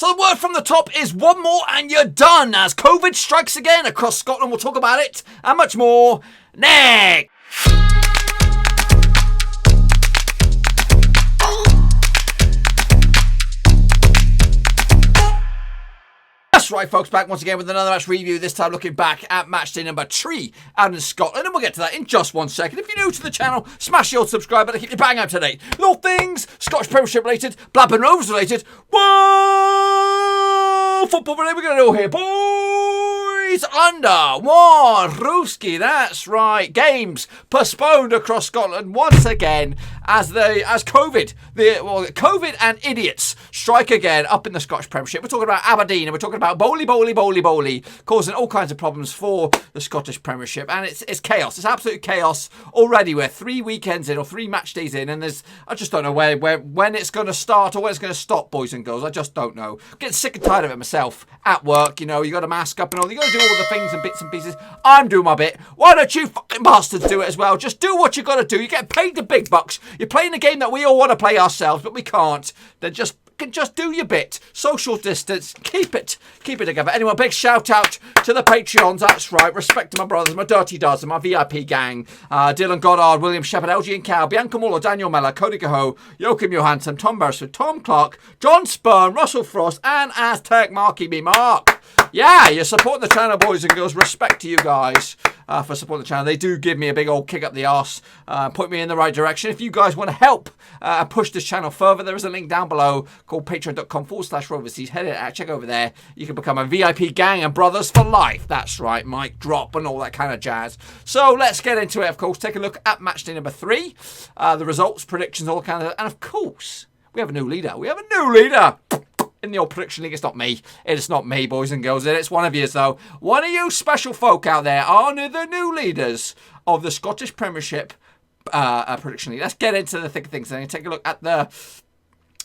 So the word from the top is one more and you're done as COVID strikes again across Scotland. We'll talk about it and much more next. That's right, folks, back once again with another match review, this time looking back at matchday number 3 out in Scotland, and we'll get to that in just 1 second. If you're new to the channel, smash the old subscribe button to keep you bang up to date with all things Scottish Premiership related, Blackburn Rovers related. Whoa! Football related, we're going to do here, boys! Under one, Rooski, that's right. Games postponed across Scotland once again as COVID and idiots strike again up in the Scottish Premiership. We're talking about Aberdeen and we're talking about Bowley, causing all kinds of problems for the Scottish Premiership, and it's chaos. It's absolute chaos already. We're 3 weekends in or 3 match days in, and I just don't know when it's going to start or when it's going to stop, boys and girls. I just don't know. I'm getting sick and tired of it myself at work. You know, you got to mask up and all. You got to do all the things and bits and pieces. I'm doing my bit. Why don't you fucking bastards do it as well? Just do what you got to do. You get paid the big bucks. You're playing a game that we all want to play ourselves, but we can't. Then just do your bit. Social distance. Keep it together. Anyway, big shout out to the Patreons. That's right. Respect to my brothers, my Dirty Dozen, my VIP gang. Dylan Goddard, William Shepherd, LG and Cal, Bianca Muller, Daniel Mellor, Cody Cahoe, Joachim Johansson, Tom Beresford, Tom Clark, John Spurn, Russell Frost, and Aztec Marky B. Mark. Yeah, you're supporting the channel, boys and girls. Respect to you guys for supporting the channel. They do give me a big old kick up the arse, put me in the right direction. If you guys want to help push this channel further, there is a link down below called patreon.com/Roverseas. Head it out, check over there. You can become a VIP gang and brothers for life. That's right, mic drop and all that kind of jazz. So let's get into it, of course. Take a look at matchday number 3. The results, predictions, all kind of, and of course, we have a new leader. In the old prediction league. It's not me. It's not me, boys and girls. It's one of you, though. One of you special folk out there are the new leaders of the Scottish Premiership prediction league. Let's get into the thick of things and take a look at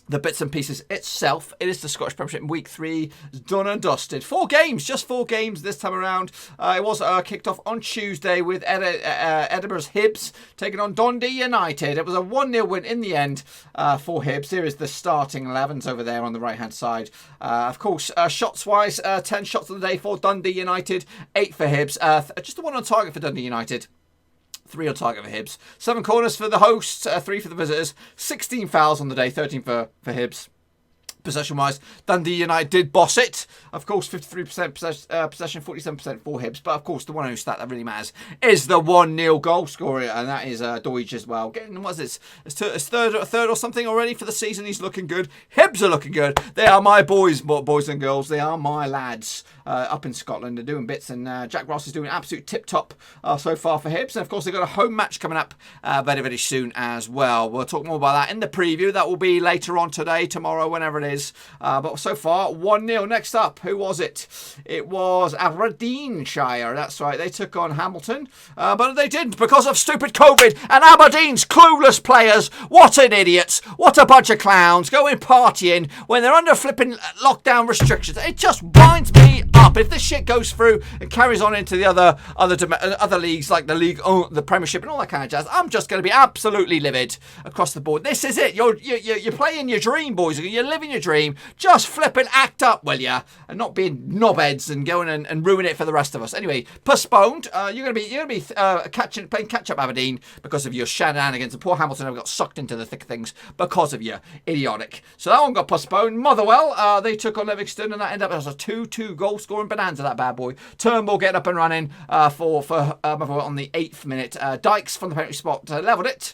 the bits and pieces itself. It is the Scottish Premiership in week 3. It's done and dusted. 4 games, just 4 games this time around. It was kicked off on Tuesday with Edinburgh's Hibs taking on Dundee United. It was a 1-0 win in the end for Hibs. Here is the starting 11s over there on the right-hand side. Of course, shots-wise, 10 shots of the day for Dundee United, 8 for Hibs. Just the 1 on target for Dundee United. 3 on target for Hibs. 7 corners for the hosts, 3 for the visitors. 16 fouls on the day, 13 for Hibs. Possession-wise, Dundee United did boss it. Of course, 53% possession, 47% for Hibs. But, of course, the one stat that really matters is the 1-0 goal scorer, and that is Doige as well. Getting, what's this? It's third or something already for the season. He's looking good. Hibs are looking good. They are my boys and girls. They are my lads up in Scotland. They're doing bits, and Jack Ross is doing absolute tip-top so far for Hibs. And, of course, they've got a home match coming up very, very soon as well. We'll talk more about that in the preview. That will be later on today, tomorrow, whenever it is. But so far, 1-0. Next up, who was it? It was Aberdeenshire. That's right. They took on Hamilton. But they didn't because of stupid COVID and Aberdeen's clueless players. What an idiots. What a bunch of clowns going partying when they're under flipping lockdown restrictions. It just winds me up. If this shit goes through and carries on into the other leagues like the league, the Premiership and all that kind of jazz, I'm just going to be absolutely livid across the board. This is it. You're playing your dream, boys. You're living your dream. Just flip and act up, will ya? And not being knobheads and going and ruin it for the rest of us. Anyway, postponed. You're gonna be playing catch up Aberdeen because of your shenanigans. And poor Hamilton have got sucked into the thick of things because of your idiotic. So that one got postponed. Motherwell, they took on Livingston, and that ended up as a 2-2 goal scoring bonanza. That bad boy. Turnbull getting up and running for Motherwell on the 8th minute. Dykes from the penalty spot levelled it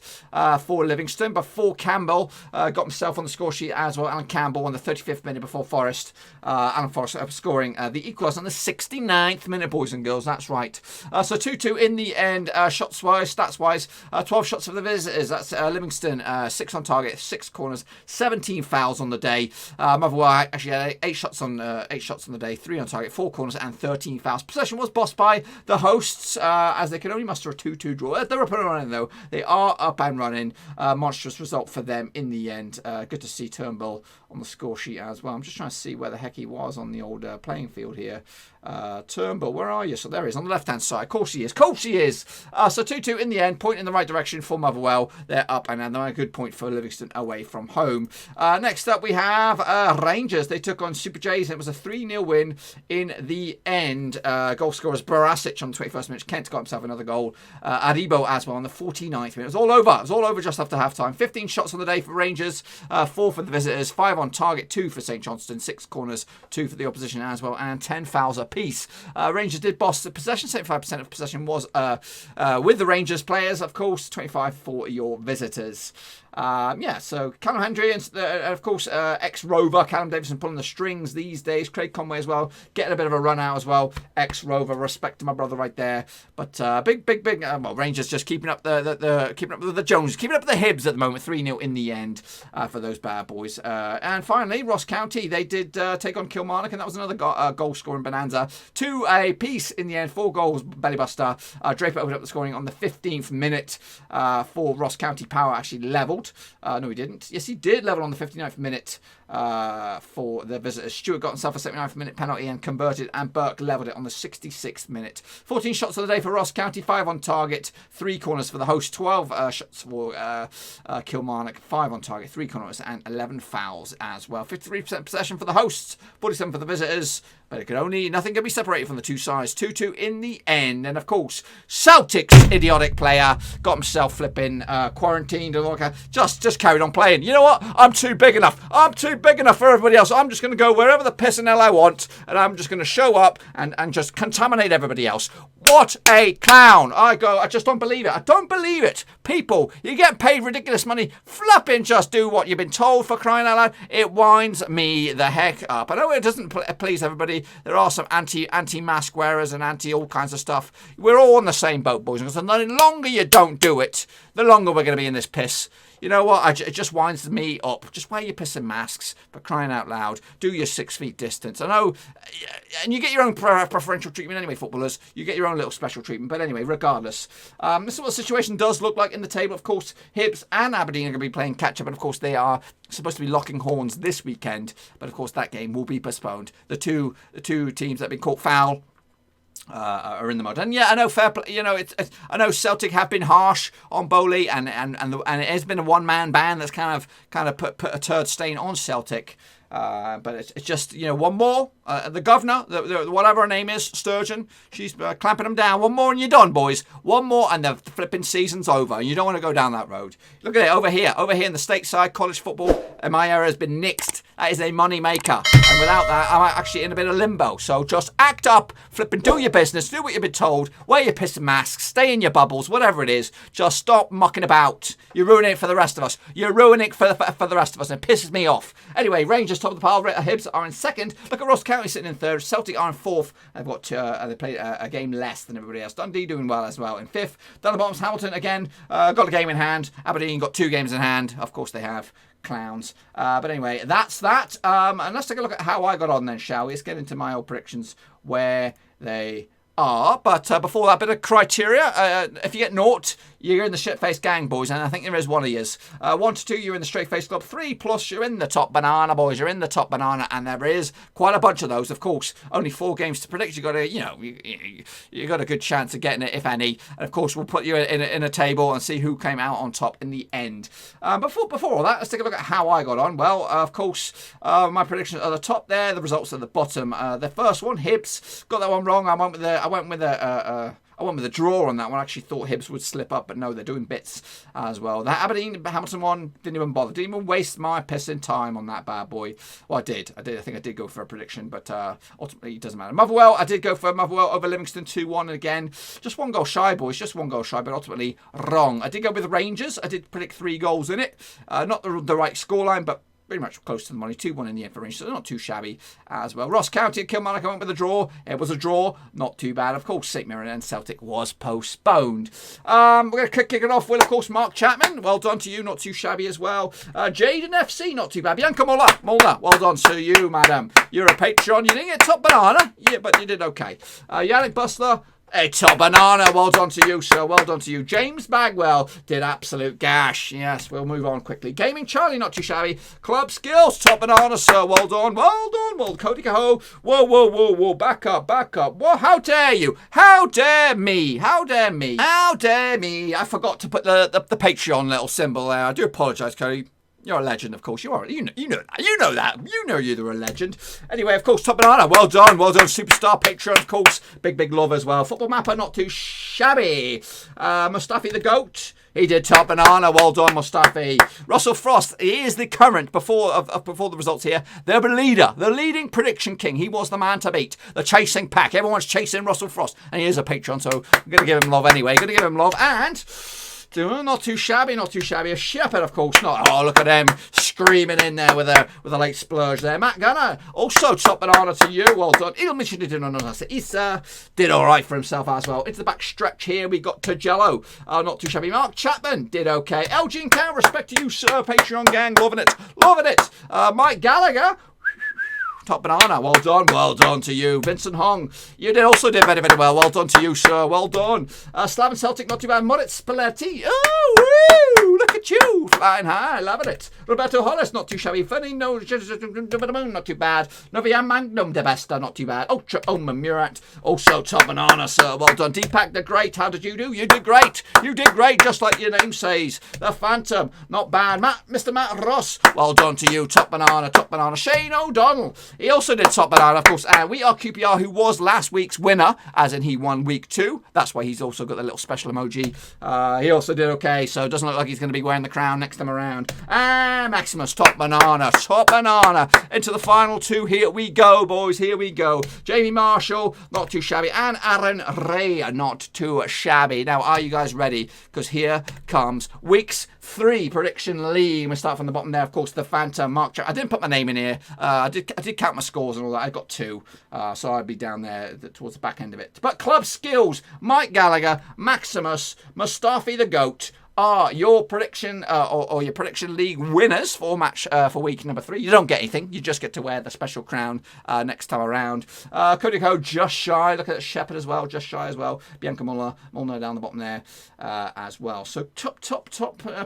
for Livingston, before Campbell got himself on the score sheet as well. Alan Campbell on the 35th minute before Forrest. Alan Forrest scoring the equaliser on the 69th minute, boys and girls. That's right. So 2-2 in the end. Shots-wise, stats-wise, 12 shots for the visitors. That's Livingston, 6 on target, 6 corners, 17 fouls on the day. Motherwell actually had 8 shots on the day, 3 on target. target, 4 corners and 13 fouls. Possession was bossed by the hosts as they could only muster a 2-2 draw. They're up and running though. They are up and running. Monstrous result for them in the end. Good to see Turnbull on the score sheet as well. I'm just trying to see where the heck he was on the old playing field here. Turnbull, where are you? So there he is on the left-hand side. Of course he is. So 2-2 in the end, point in the right direction for Motherwell. They're up and they're a good point for Livingston away from home. Next up we have Rangers. They took on Super Jays and it was a 3-0 win in the end. Goal scorers Barasic on the 21st minute. Kent got himself another goal. Aribo as well on the 49th minute. It was all over. It was all over just after half-time. 15 shots on the day for Rangers, 4 for the visitors, 5 on target, 2 for St Johnstone, 6 corners, 2 for the opposition as well, and 10 fouls apiece. Rangers did boss the possession. 75% of possession was with the Rangers players, of course, 25 for your visitors. So Callum Hendry and of course ex-Rover Callum Davison pulling the strings these days. Craig Conway as well, getting a bit of a run out as well. Ex-Rover, respect to my brother right there. But big. Rangers just keeping up keeping up with the Joneses, keeping up with the Hibs at the moment. 3-0 in the end for those bad boys. And finally, Ross County, they did take on Kilmarnock, and that was another goal scoring bonanza. 2 a piece in the end. 4 goals, bellybuster. Draper opened up the scoring on the 15th minute for Ross County. Power actually levelled. No, he didn't. Yes, he did level on the 59th minute for the visitors. Stewart got himself a 79th minute penalty and converted, and Burke levelled it on the 66th minute. 14 shots of the day for Ross County, 5 on target, 3 corners for the host, 12 shots for Kilmarnock, 5 on target, 3 corners and 11 fouls as well. 53% possession for the hosts, 47 for the visitors, but nothing can be separated from the two sides. 2-2 in the end. And of course, Celtic's idiotic player got himself flipping quarantined and just carried on playing. You know what? I'm too big enough. I'm too big enough for everybody else. I'm just going to go wherever the piss and hell I want, and I'm just going to show up and just contaminate everybody else. What a clown. I just don't believe it. I don't believe it. People, you get paid ridiculous money. Flipping just do what you've been told, for crying out loud. It winds me the heck up. I know it doesn't please everybody. There are some anti-mask wearers and anti all kinds of stuff. We're all on the same boat, boys. Because the longer you don't do it, the longer we're going to be in this piss. You know what? It just winds me up. Just wear your pissing masks, for crying out loud. Do your 6 feet distance. I know, and you get your own preferential treatment anyway, footballers. You get your own little special treatment. But anyway, regardless. This is what the situation does look like in the table. Of course, Hibs and Aberdeen are going to be playing catch-up. And of course, they are supposed to be locking horns this weekend. But of course, that game will be postponed. The two teams that have been caught foul are in the mud. And yeah, I know fair play. You know, I know Celtic have been harsh on Bowley, and it has been a one-man band that's kind of put a turd stain on Celtic. But it's just, one more. The governor, whatever her name is, Sturgeon, she's clamping them down. One more and you're done, boys. One more and the flipping season's over. And you don't want to go down that road. Look at it over here in the stateside. College football in my area has been nixed. That is a money maker. And without that, I'm actually in a bit of limbo. So just act up, flipping, do your business, do what you've been told, wear your pissing masks, stay in your bubbles, whatever it is. Just stop mucking about. You're ruining it for the rest of us. You're ruining it for the rest of us, and it pisses me off. Anyway, Rangers top of the pile. Hibs are in second. Look at Ross County sitting in third. Celtic are in fourth. They've got they played a game less than everybody else. Dundee doing well as well in fifth. Down the bottom's Hamilton again. Got a game in hand. Aberdeen got 2 games in hand. Of course they have. Clowns. But anyway, that's that. And let's take a look at how I got on then, shall we? Let's get into my old predictions where they are. But before that, bit of criteria. If you get 0, you're in the shit-faced gang, boys, and I think there is one of yous. 1 to 2, you're in the straight-faced club. 3+, you're in the top banana, boys. You're in the top banana, and there is quite a bunch of those. Of course, only 4 games to predict. You got you got a good chance of getting it, if any. And of course, we'll put you in a table and see who came out on top in the end. Before all that, let's take a look at how I got on. Well, of course, my predictions are the top there. The results are the bottom. The first one, Hibs, got that one wrong. I went with a draw on that one. I actually thought Hibs would slip up, but no, they're doing bits as well. The Aberdeen Hamilton one, didn't even bother. Didn't even waste my pissing time on that bad boy. Well, I did. I think I did go for a prediction, but ultimately it doesn't matter. Motherwell, I did go for Motherwell over Livingston 2-1 again. Just 1 goal shy, boys. Just 1 goal shy, but ultimately wrong. I did go with Rangers. I did predict 3 goals in it. Not the right scoreline, but pretty much close to the money. 2-1 in the end for Rangers, so they're not too shabby as well. Ross County and Kilmarnock went with a draw. It was a draw, not too bad. Of course, St Mirren and Celtic was postponed. We're going to kick it off with, of course, Mark Chapman. Well done to you, not too shabby as well. Jaden FC, not too bad. Bianca Muller, well done to you, madam. You're a patron. You didn't get top banana, yeah, but you did okay. Yannick Bustler, a top banana. Well done to you, sir. Well done to you. James Bagwell did absolute gash. Yes, we'll move on quickly. Gaming Charlie, not too shabby. Club Skills, top banana, sir. Well done. Well done. Well, Cody Cahoe. Whoa. Back up. What? How dare you? How dare me? How dare me? How dare me? I forgot to put the Patreon little symbol there. I do apologise, Cody. You're a legend, of course. You are. You know that. You know you're a legend. Anyway, of course, top banana. Well done, superstar Patreon, of course. Big love as well. Football Mapper, not too shabby. Mustafi the Goat. He did top banana. Well done, Mustafi. Russell Frost. He is the current before the results here. The leader, the leading prediction king. He was the man to beat. The chasing pack. Everyone's chasing Russell Frost, and he is a Patreon, so I'm going to give him love anyway. Going to give him love and. Not too shabby. A Shepherd, of course. Not. Oh, look at him screaming in there with a late splurge there. Matt Gunner, also top banana to you. Well done. Issa did all right for himself as well. Into the back stretch here, we got Tajello. Not too shabby. Mark Chapman did okay. LG and Cow, respect to you, sir. Patreon gang, loving it. Mike Gallagher. Top banana, well done to you. Vincent Hong, you did very, very well. Well done to you, sir. Well done. Slav and Celtic, not too bad. Moritz Spalletti, oh, woo, look at you, flying high, loving it. Roberto Hollis, not too shabby. Funny, no, not too bad. Novia Magnum de Besta, not too bad. Ultra Murat, also top banana, sir. Well done. Deepak the Great, how did you do? You did great, just like your name says. The Phantom, not bad. Mr. Matt Ross, well done to you. Top banana. Shane O'Donnell. He also did top banana, of course, and we are QPR, who was last week's winner, as in he won week 2. That's why he's also got the little special emoji. He also did okay, so it doesn't look like he's going to be wearing the crown next time around. And Maximus, top banana. Into the final 2, here we go, boys, here we go. Jamie Marshall, not too shabby, and Aaron Ray, not too shabby. Now, are you guys ready? Because here comes week's 3 prediction league. We start from the bottom there, of course, the Phantom, Mark. I didn't put my name in here. I did count my scores and all that. I got 2, so I'd be down there towards the back end of it. But Club Skills, Mike Gallagher, Maximus, Mustafi the Goat are your prediction or your prediction league winners for week number 3. You don't get anything. You just get to wear the special crown next time around. Cody Coe just shy. Look at Shepherd as well, just shy as well. Bianca Muller down the bottom there as well. So top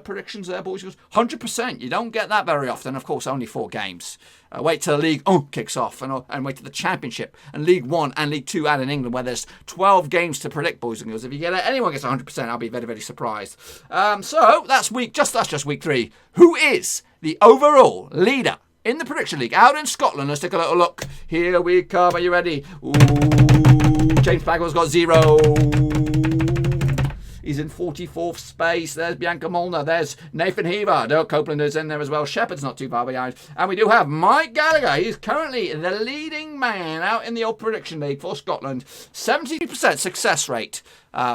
predictions there, boys. 100%. You don't get that very often. Of course, only 4 games. Wait till the league kicks off and wait till the Championship and League 1 and League 2 out in England where there's 12 games to predict, boys and girls. If you get anyone gets 100%, I'll be very, very surprised. So that's just week 3. Who is the overall leader in the prediction league out in Scotland? Let's take a little look. Here we come. Are you ready? Ooh, James Bagwell's got 0. He's in 44th space. There's Bianca Molnar. There's Nathan Heaver. Dirk Copeland is in there as well. Shepherd's not too far behind. And we do have Mike Gallagher. He's currently the leading man out in the old prediction league for Scotland. 70% success rate.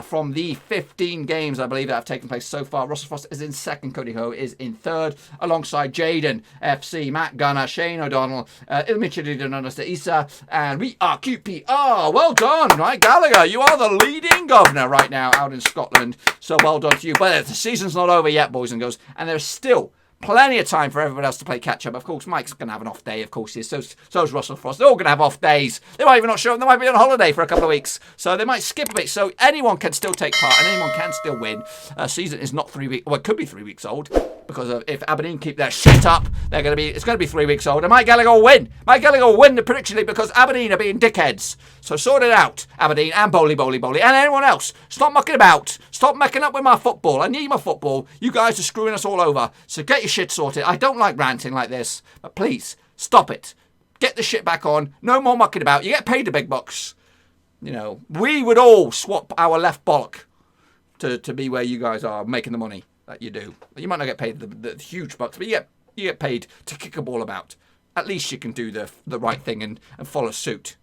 From the 15 games, I believe, that have taken place so far. Russell Frost is in 2nd. Cody Ho is in 3rd, alongside Jaden FC, Matt Gunner, Shane O'Donnell, Ilmichidinonasta Issa, and we are QPR. Well done, right, Gallagher? You are the leading governor right now out in Scotland. So well done to you. But the season's not over yet, boys and girls, and there's still plenty of time for everyone else to play catch-up. Of course, Mike's going to have an off day, of course he is. So's Russell Frost. They're all going to have off days. They might even not show up. They might be on holiday for a couple of weeks. So they might skip a bit. So anyone can still take part and anyone can still win. Season is not 3 weeks. Well, it could be 3 weeks old. Because if Aberdeen keep their shit up, it's going to be 3 weeks old. And Mike Gallagher will win. Mike Gallagher will win the prediction league because Aberdeen are being dickheads. So sort it out, Aberdeen and Bowley, and anyone else. Stop mucking about. Stop mucking up with my football. I need my football. You guys are screwing us all over. So get your shit sorted. I don't like ranting like this. But please, stop it. Get the shit back on. No more mucking about. You get paid the big bucks. You know, we would all swap our left bollock to be where you guys are making the money that you do. You might not get paid the huge bucks, but you get paid to kick a ball about. At least you can do the right thing and follow suit.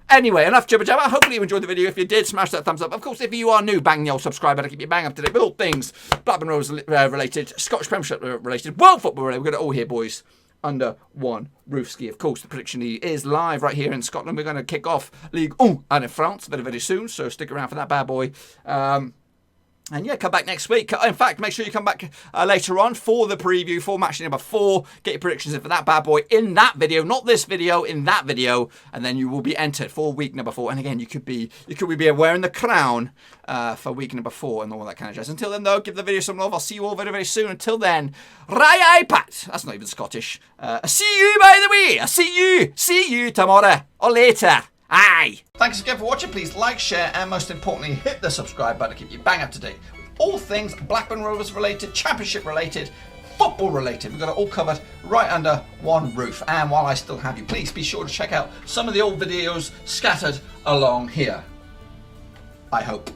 Anyway, enough jibber jabber. Hopefully you enjoyed the video. If you did, smash that thumbs up. Of course, if you are new, bang the old subscribe button to keep you bang up to date with all things Blackburn Rovers related, Scottish Premiership related, world football related. We've got it all here, boys. under one roofski. Of course, the prediction league is live right here in Scotland. We're going to kick off League 1 and in France very, very soon, so stick around for that bad boy. And yeah, come back next week. In fact, make sure you come back later on for the preview for match number 4. Get your predictions in for that bad boy in that video, not this video, in that video, and then you will be entered for week number 4. And again, you could be wearing the crown for week number 4 and all that kind of jazz. Until then, though, give the video some love. I'll see you all very, very soon. Until then, Rai Pat. That's not even Scottish. See you, by the way. See you tomorrow or later. Aye. Thanks again for watching. Please like, share, and most importantly, hit the subscribe button to keep you bang up to date with all things Blackburn Rovers related, Championship related, football related. We've got it all covered right under one roof. And while I still have you, please be sure to check out some of the old videos scattered along here. I hope.